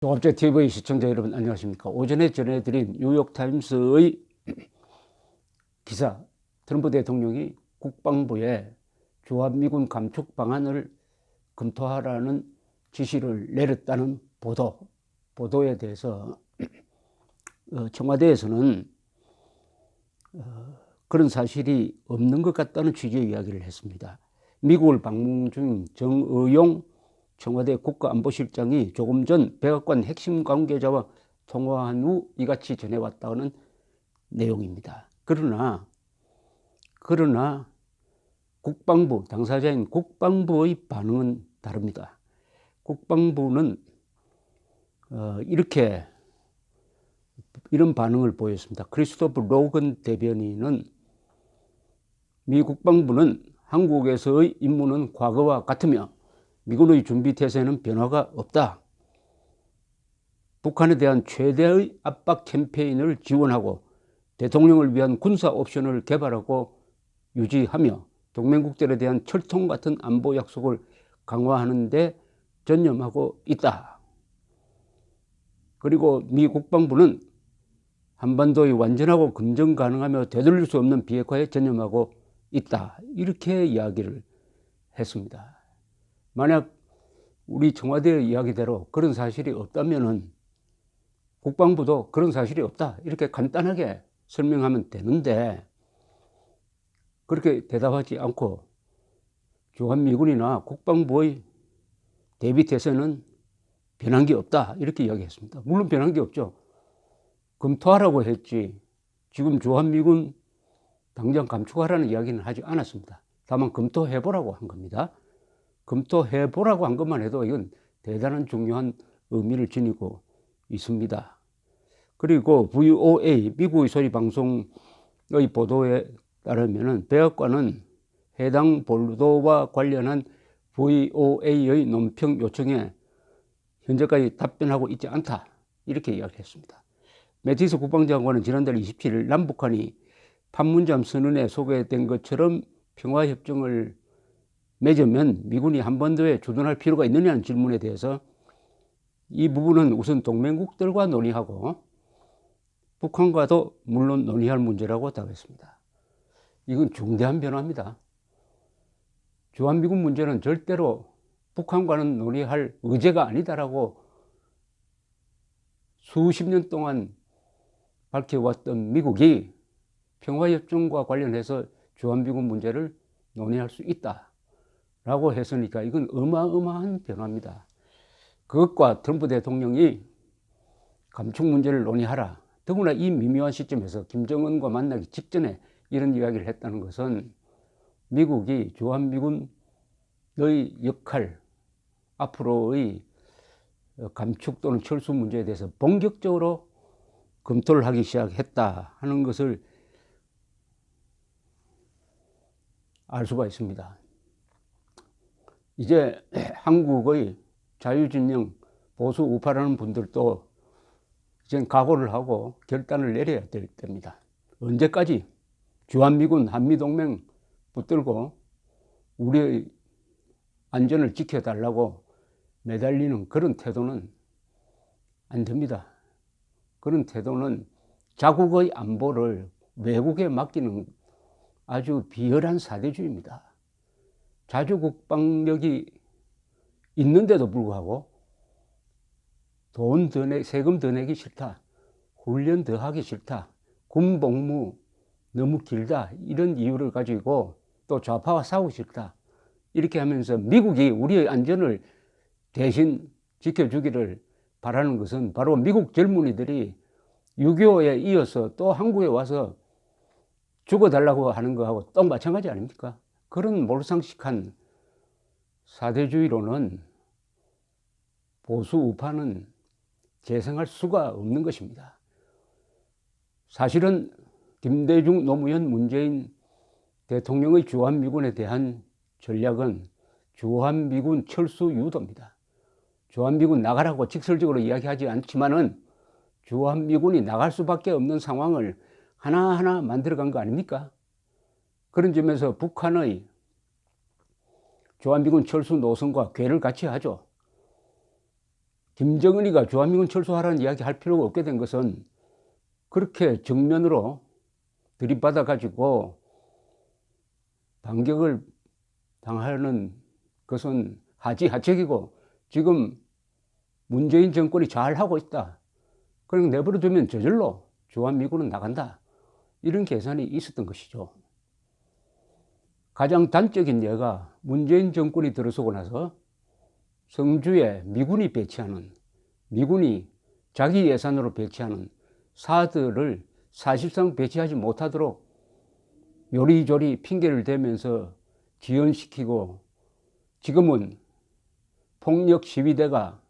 종합제 TV 시청자 여러분 안녕하십니까. 오전에 전해드린 뉴욕타임스의 기사, 트럼프 대통령이 국방부에 주한미군 감축 방안을 검토하라는 지시를 내렸다는 보도에 대해서 청와대에서는 그런 사실이 없는 것 같다는 취지의 이야기를 했습니다. 미국을 방문 중인 정의용 청와대 국가안보실장이 조금 전 백악관 핵심 관계자와 통화한 후 이같이 전해왔다는 내용입니다. 그러나 국방부, 당사자인 국방부의 반응은 다릅니다. 국방부는 이런 반응을 보였습니다. 크리스토프 로건 대변인은 미 국방부는 한국에서의 임무는 과거와 같으며 미군의 준비태세는 변화가 없다. 북한에 대한 최대의 압박 캠페인을 지원하고 대통령을 위한 군사 옵션을 개발하고 유지하며 동맹국들에 대한 철통 같은 안보 약속을 강화하는 데 전념하고 있다. 그리고 미 국방부는 한반도의 완전하고 검증 가능하며 되돌릴 수 없는 비핵화에 전념하고 있다. 이렇게 이야기를 했습니다. 만약 우리 청와대의 이야기대로 그런 사실이 없다면은 국방부도 그런 사실이 없다. 이렇게 간단하게 설명하면 되는데 그렇게 대답하지 않고 주한미군이나 국방부의 대비태세는 변한 게 없다. 이렇게 이야기했습니다. 물론 변한 게 없죠. 검토하라고 했지 지금 주한미군 당장 감축하라는 이야기는 하지 않았습니다. 다만 검토해보라고 한 겁니다. 검토해보라고 한 것만 해도 이건 대단한 중요한 의미를 지니고 있습니다. 그리고 VOA, 미국의 소리 방송의 보도에 따르면 백악관은 해당 보도와 관련한 VOA의 논평 요청에 현재까지 답변하고 있지 않다. 이렇게 이야기했습니다. 매티스 국방장관은 지난달 27일 남북한이 판문점 선언에 소개된 것처럼 평화협정을 맺으면 미군이 한반도에 주둔할 필요가 있느냐는 질문에 대해서 이 부분은 우선 동맹국들과 논의하고 북한과도 물론 논의할 문제라고 답했습니다. 이건 중대한 변화입니다. 주한미군 문제는 절대로 북한과는 논의할 의제가 아니다라고 수십 년 동안 밝혀왔던 미국이 평화협정과 관련해서 주한미군 문제를 논의할 수 있다라고 했으니까 이건 어마어마한 변화입니다. 그것과 트럼프 대통령이 감축 문제를 논의하라. 더구나 이 미묘한 시점에서 김정은과 만나기 직전에 이런 이야기를 했다는 것은 미국이 주한미군의 역할, 앞으로의 감축 또는 철수 문제에 대해서 본격적으로 검토를 하기 시작했다 하는 것을 알 수가 있습니다. 이제 한국의 자유진영 보수 우파라는 분들도 이제 각오를 하고 결단을 내려야 될 때입니다. 언제까지 주한미군 한미동맹 붙들고 우리의 안전을 지켜달라고 매달리는 그런 태도는 안 됩니다. 그런 태도는 자국의 안보를 외국에 맡기는 아주 비열한 사대주의입니다. 자주국방력이 있는데도 불구하고 세금 더 내기 싫다, 훈련 더 하기 싫다, 군복무 너무 길다 이런 이유를 가지고 또 좌파와 싸우기 싫다 이렇게 하면서 미국이 우리의 안전을 대신 지켜주기를 바라는 것은 바로 미국 젊은이들이 6.25에 이어서 또 한국에 와서 죽어달라고 하는 거하고 또 마찬가지 아닙니까? 그런 몰상식한 사대주의로는 보수 우파는 재생할 수가 없는 것입니다. 사실은 김대중, 노무현, 문재인 대통령의 주한미군에 대한 전략은 주한미군 철수 유도입니다. 주한미군 나가라고 직설적으로 이야기하지 않지만은 주한미군이 나갈 수밖에 없는 상황을 하나하나 만들어간 거 아닙니까? 그런 점에서 북한의 주한미군 철수 노선과 궤를 같이 하죠. 김정은이가 주한미군 철수하라는 이야기 할 필요가 없게 된 것은 그렇게 정면으로 들이받아 가지고 반격을 당하는 것은 하지하책이고 지금 문재인 정권이 잘하고 있다. 그러니까 내버려두면 저절로 주한미군은 나간다. 이런 계산이 있었던 것이죠. 가장 단적인 예가 문재인 정권이 들어서고 나서 성주에 미군이 배치하는, 미군이 자기 예산으로 배치하는 사드를 사실상 배치하지 못하도록 요리조리 핑계를 대면서 지연시키고 지금은 폭력 시위대가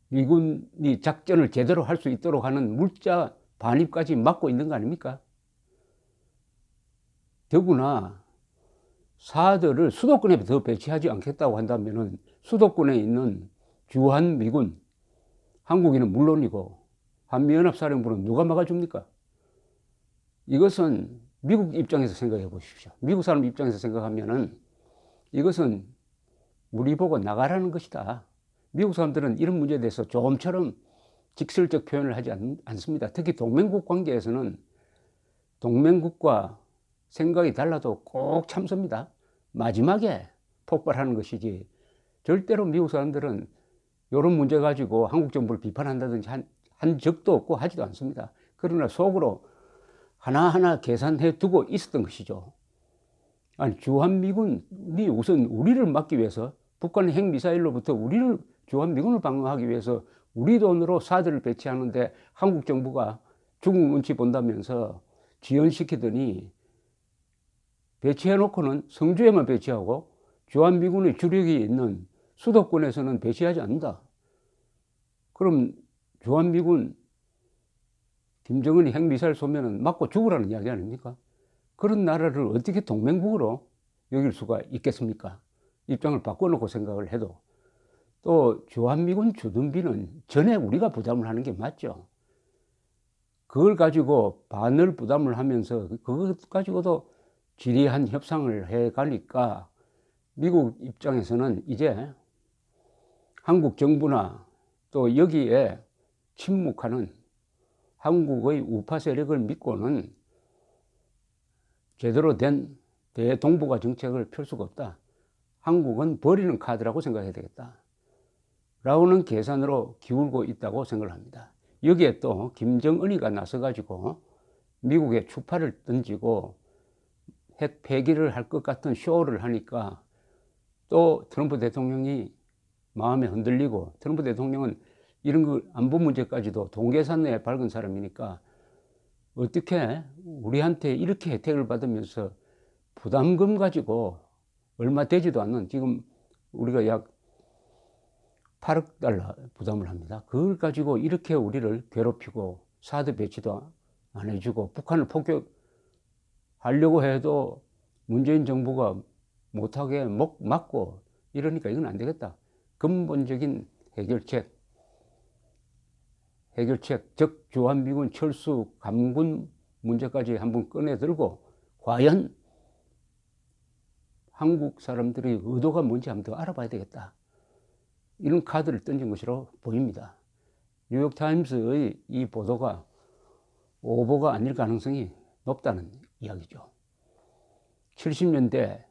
미군이 작전을 제대로 할 수 있도록 하는 물자 반입까지 막고 있는 거 아닙니까? 더구나 사드를 수도권에 더 배치하지 않겠다고 한다면 수도권에 있는 주한미군, 한국인은 물론이고 한미연합사령부는 누가 막아줍니까? 이것은 미국 입장에서 생각해 보십시오. 미국 사람 입장에서 생각하면은 이것은 우리 보고 나가라는 것이다. 미국 사람들은 이런 문제에 대해서 좀처럼 직설적 표현을 하지 않습니다. 특히 동맹국 관계에서는 동맹국과 생각이 달라도 꼭 참습니다. 마지막에 폭발하는 것이지 절대로 미국 사람들은 이런 문제 가지고 한국 정부를 비판한다든지 한 적도 없고 하지도 않습니다. 그러나 속으로 하나하나 계산해 두고 있었던 것이죠. 아니, 주한미군이 우선 우리를 막기 위해서 북한의 핵미사일로부터 우리를 주한미군을 방어하기 위해서 우리 돈으로 사드를 배치하는데 한국 정부가 중국 눈치 본다면서 지연시키더니 배치해놓고는 성주에만 배치하고 주한미군의 주력이 있는 수도권에서는 배치하지 않는다. 그럼 주한미군 김정은이 핵미사일 쏘면은 맞고 죽으라는 이야기 아닙니까? 그런 나라를 어떻게 동맹국으로 여길 수가 있겠습니까? 입장을 바꿔놓고 생각을 해도. 또 주한미군 주둔비는 전에 우리가 부담을 하는 게 맞죠. 그걸 가지고 반을 부담을 하면서 그것 가지고도 지리한 협상을 해 가니까 미국 입장에서는 이제 한국 정부나 또 여기에 침묵하는 한국의 우파 세력을 믿고는 제대로 된 대동북아 정책을 펼 수가 없다. 한국은 버리는 카드라고 생각해야 되겠다. 라는 계산으로 기울고 있다고 생각을 합니다. 여기에 또 김정은이가 나서가지고 미국에 추파를 던지고 핵 폐기를 할 것 같은 쇼를 하니까 또 트럼프 대통령이 마음에 흔들리고 트럼프 대통령은 이런 거 안보 문제까지도 동계산에 밝은 사람이니까 어떻게 우리한테 이렇게 혜택을 받으면서 부담금 가지고 얼마 되지도 않는 지금 우리가 약 8억 달러 부담을 합니다. 그걸 가지고 이렇게 우리를 괴롭히고 사드 배치도 안 해주고 북한을 폭격하려고 해도 문재인 정부가 못하게 막고 이러니까 이건 안 되겠다. 근본적인 해결책, 즉 주한미군 철수 감군 문제까지 한번 꺼내들고 과연 한국 사람들의 의도가 뭔지 한번 더 알아봐야 되겠다. 이런 카드를 던진 것으로 보입니다. 뉴욕타임스의 이 보도가 오보가 아닐 가능성이 높다는 이야기죠. 70년대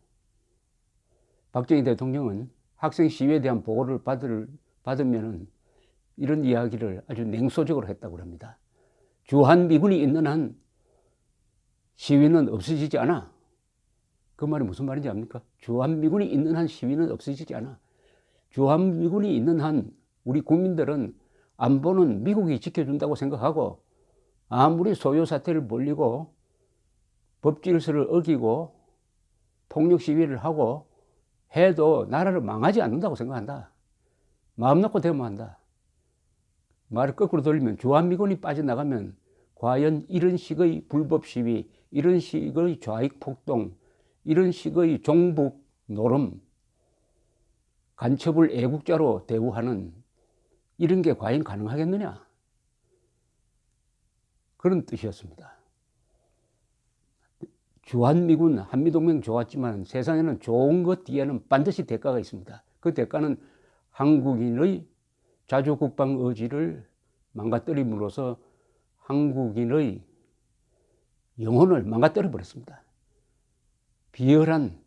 박정희 대통령은 학생 시위에 대한 보고를 받으면 이런 이야기를 아주 냉소적으로 했다고 합니다. 주한미군이 있는 한 시위는 없어지지 않아. 그 말이 무슨 말인지 압니까? 주한미군이 있는 한 시위는 없어지지 않아. 주한미군이 있는 한 우리 국민들은 안보는 미국이 지켜준다고 생각하고 아무리 소요 사태를 벌리고 법 질서를 어기고 폭력 시위를 하고 해도 나라를 망하지 않는다고 생각한다. 마음 놓고 대모한다. 말을 거꾸로 돌리면 주한미군이 빠져나가면 과연 이런 식의 불법 시위, 이런 식의 좌익 폭동, 이런 식의 종북 노름, 간첩을 애국자로 대우하는 이런 게 과연 가능하겠느냐? 그런 뜻이었습니다. 주한미군, 한미동맹 좋았지만 세상에는 좋은 것 뒤에는 반드시 대가가 있습니다. 그 대가는 한국인의 자주국방 의지를 망가뜨림으로써 한국인의 영혼을 망가뜨려 버렸습니다. 비열한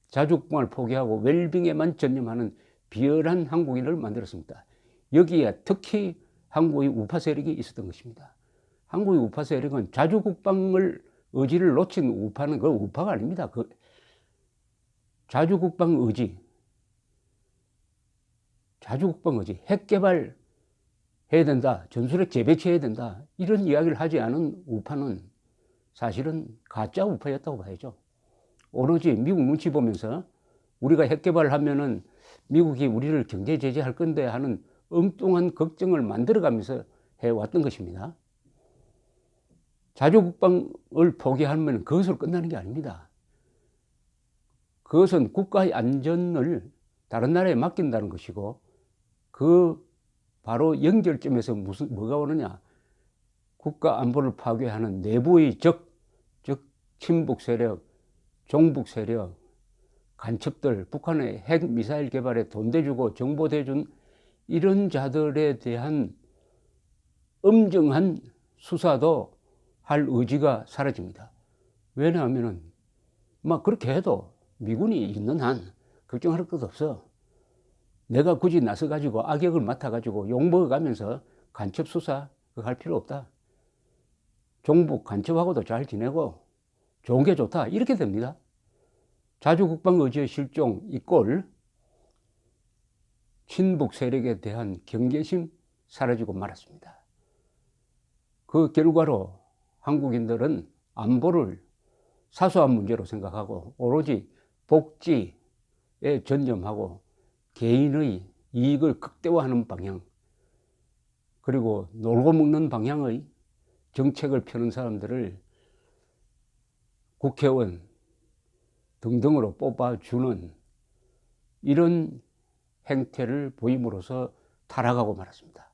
자주국방을 포기하고 웰빙에만 전념하는 비열한 한국인을 만들었습니다. 여기에 특히 한국의 우파 세력이 있었던 것입니다. 한국의 우파 세력은 자주국방을 의지를 놓친 우파는 그 우파가 아닙니다. 그 자주국방 의지, 핵 개발 해야 된다, 전술핵 재배치해야 된다, 이런 이야기를 하지 않은 우파는 사실은 가짜 우파였다고 봐야죠. 오로지 미국 눈치 보면서 우리가 핵 개발을 하면은 미국이 우리를 경제 제재할 건데 하는 엉뚱한 걱정을 만들어가면서 해왔던 것입니다. 자주국방을 포기하면 그것으로 끝나는 게 아닙니다. 그것은 국가의 안전을 다른 나라에 맡긴다는 것이고, 그 바로 연결점에서 뭐가 오느냐, 국가 안보를 파괴하는 내부의 즉 친북 세력, 종북 세력, 간첩들, 북한의 핵 미사일 개발에 돈 대주고 정보 대준 이런 자들에 대한 엄정한 수사도 할 의지가 사라집니다. 왜냐하면은 막 그렇게 해도 미군이 있는 한 걱정할 것 없어. 내가 굳이 나서 가지고 악역을 맡아 가지고 욕먹어 가면서 간첩 수사 그거 할 필요 없다. 종북 간첩하고도 잘 지내고 좋은 게 좋다, 이렇게 됩니다. 자주국방 의지의 실종 이꼴 친북 세력에 대한 경계심 사라지고 말았습니다. 그 결과로 한국인들은 안보를 사소한 문제로 생각하고 오로지 복지에 전념하고 개인의 이익을 극대화하는 방향, 그리고 놀고 먹는 방향의 정책을 펴는 사람들을 국회의원 등등으로 뽑아주는 이런 행태를 보임으로써 타락하고 말았습니다.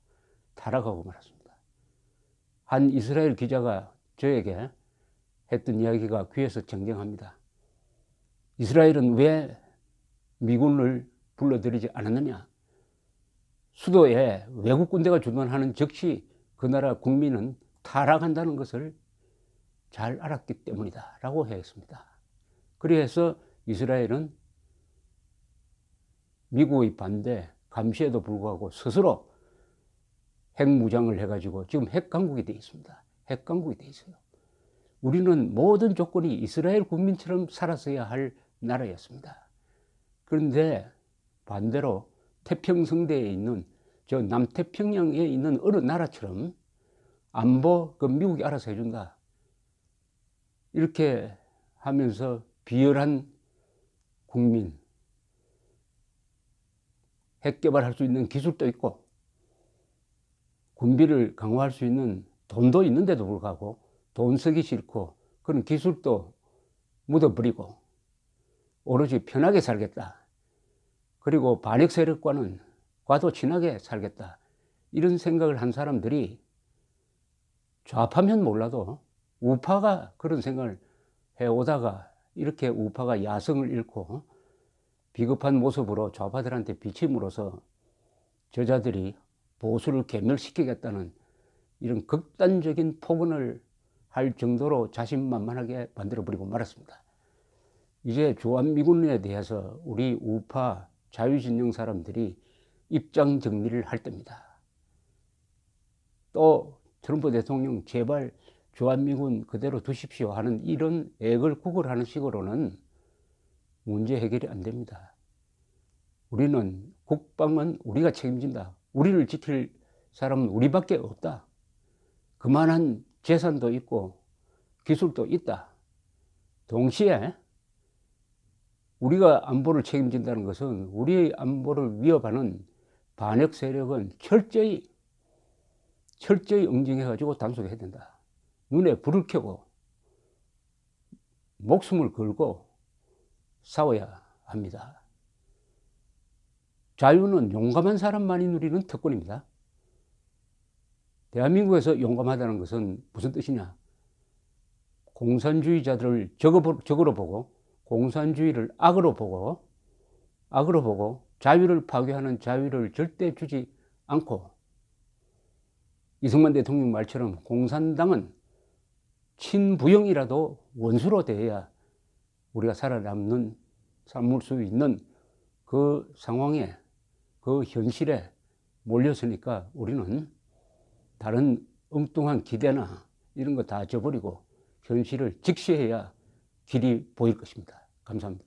한 이스라엘 기자가 저에게 했던 이야기가 귀에서 쟁쟁합니다. 이스라엘은 왜 미군을 불러들이지 않았느냐? 수도에 외국 군대가 주둔하는 즉시 그 나라 국민은 타락한다는 것을 잘 알았기 때문이다 라고 했습니다. 그래서 이스라엘은 미국의 반대, 감시에도 불구하고 스스로 핵무장을 해가지고 지금 핵강국이 되어 있습니다. 핵강국이 되어 있어요. 우리는 모든 조건이 이스라엘 국민처럼 살았어야 할 나라였습니다. 그런데 반대로 태평성대에 있는 저 남태평양에 있는 어느 나라처럼 안보 그 미국이 알아서 해준다, 이렇게 하면서 비열한 국민, 핵 개발할 수 있는 기술도 있고 군비를 강화할 수 있는 돈도 있는데도 불구하고 돈 쓰기 싫고 그런 기술도 묻어버리고 오로지 편하게 살겠다, 그리고 반역 세력과도 친하게 살겠다, 이런 생각을 한 사람들이 좌파면 몰라도 우파가 그런 생각을 해오다가 이렇게 우파가 야성을 잃고 비겁한 모습으로 좌파들한테 비침으로써 저자들이 보수를 괴멸시키겠다는 이런 극단적인 폭언을 할 정도로 자신만만하게 만들어버리고 말았습니다. 이제 주한미군에 대해서 우리 우파 자유진영 사람들이 입장 정리를 할 때입니다. 또 트럼프 대통령 제발 주한미군 그대로 두십시오 하는 이런 액을 구걸하는 식으로는 문제 해결이 안 됩니다. 우리는 국방은 우리가 책임진다. 우리를 지킬 사람은 우리밖에 없다. 그만한 재산도 있고 기술도 있다. 동시에 우리가 안보를 책임진다는 것은 우리의 안보를 위협하는 반역 세력은 철저히 응징해가지고 단속해야 된다. 눈에 불을 켜고 목숨을 걸고 싸워야 합니다. 자유는 용감한 사람만이 누리는 특권입니다. 대한민국에서 용감하다는 것은 무슨 뜻이냐? 공산주의자들을 적으로 보고 공산주의를 악으로 보고 자유를 파괴하는 자유를 절대 주지 않고 이승만 대통령 말처럼 공산당은 친부영이라도 원수로 대해야 우리가 살아남을 수 있는 그 상황에, 그 현실에 몰렸으니까 우리는 다른 엉뚱한 기대나 이런 거 다 저버리고 현실을 직시해야 길이 보일 것입니다. 감사합니다.